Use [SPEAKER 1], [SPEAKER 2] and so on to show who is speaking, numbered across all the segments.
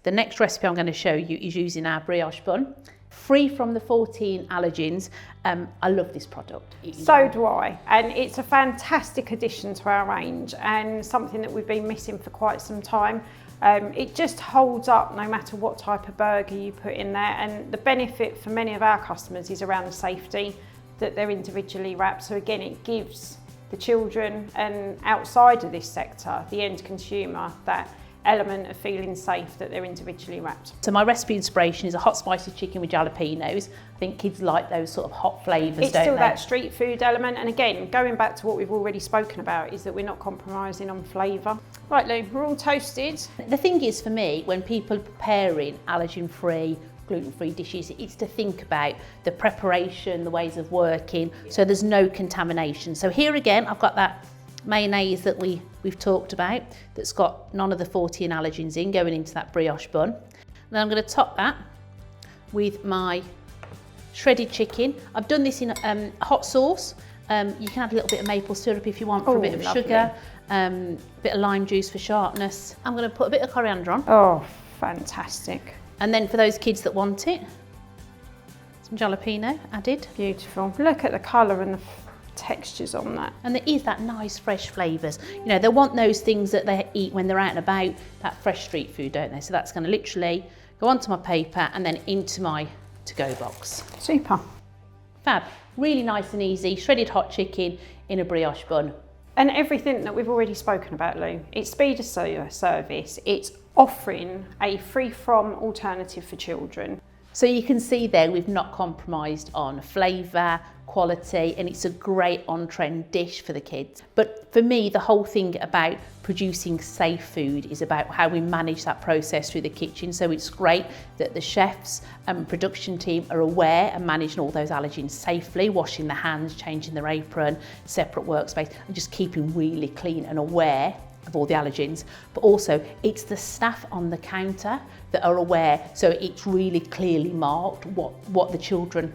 [SPEAKER 1] The next recipe I'm going to show you is using our brioche bun. Free from the 14 allergens. I love this product.
[SPEAKER 2] So do I, and it's a fantastic addition to our range and something that we've been missing for quite some time. It just holds up no matter what type of burger you put in there, and the benefit for many of our customers is around the safety, that they're individually wrapped. So again, it gives the children and outside of this sector, the end consumer, that element of feeling safe that they're individually wrapped.
[SPEAKER 1] So my recipe inspiration is a hot spicy chicken with jalapenos. I think kids like those sort of hot flavours,
[SPEAKER 2] it's still that street food element, and again, going back to what we've already spoken about, is that we're not compromising on flavour. Right, Lou, we're all toasted.
[SPEAKER 1] The thing is, for me, when people are preparing allergen-free, gluten-free dishes, it's to think about the preparation, the ways of working, so there's no contamination. So here again, I've got that mayonnaise that we've talked about, that's got none of the 14 allergens in, going into that brioche bun. And then I'm going to top that with my shredded chicken. I've done this in hot sauce. You can add a little bit of maple syrup if you want for a bit of sugar, a bit of lime juice for sharpness. I'm going to put a bit of coriander on.
[SPEAKER 2] Oh, fantastic.
[SPEAKER 1] And then for those kids that want it, some jalapeno added.
[SPEAKER 2] Beautiful. Look at the colour and the textures on that.
[SPEAKER 1] And there is that nice fresh flavours. You know, they want those things that they eat when they're out and about, that fresh street food, don't they? So that's going to literally go onto my paper and then into my to-go box.
[SPEAKER 2] Super.
[SPEAKER 1] Fab. Really nice and easy. Shredded hot chicken in a brioche bun.
[SPEAKER 2] And everything that we've already spoken about, Lou. It's speed of service. It's offering a free-from alternative for children.
[SPEAKER 1] So you can see there we've not compromised on flavour, quality, and it's a great on-trend dish for the kids. But for me, the whole thing about producing safe food is about how we manage that process through the kitchen. So it's great that the chefs and production team are aware and managing all those allergens safely, washing their hands, changing their apron, separate workspace, and just keeping really clean and aware of all the allergens. But also it's the staff on the counter that are aware, so it's really clearly marked what the children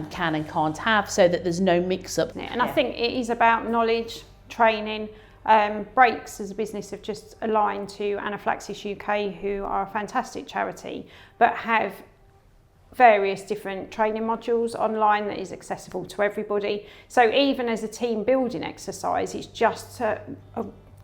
[SPEAKER 1] can and can't have, so that there's no mix-up.
[SPEAKER 2] And I think it is about knowledge, training. Breaks as a business have just aligned to Anaphylaxis UK, who are a fantastic charity, but have various different training modules online that is accessible to everybody. So even as a team building exercise, it's just to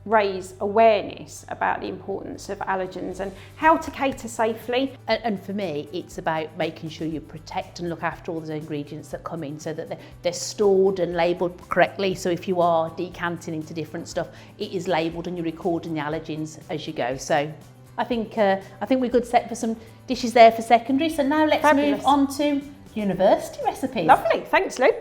[SPEAKER 2] raise awareness about the importance of allergens and how to cater safely.
[SPEAKER 1] And for me, it's about making sure you protect and look after all those ingredients that come in, so that they're stored and labelled correctly. So if you are decanting into different stuff, it is labelled and you're recording the allergens as you go. So I think we're good set for some dishes there for secondary. So now let's move on to university recipes.
[SPEAKER 2] Lovely, thanks Lou.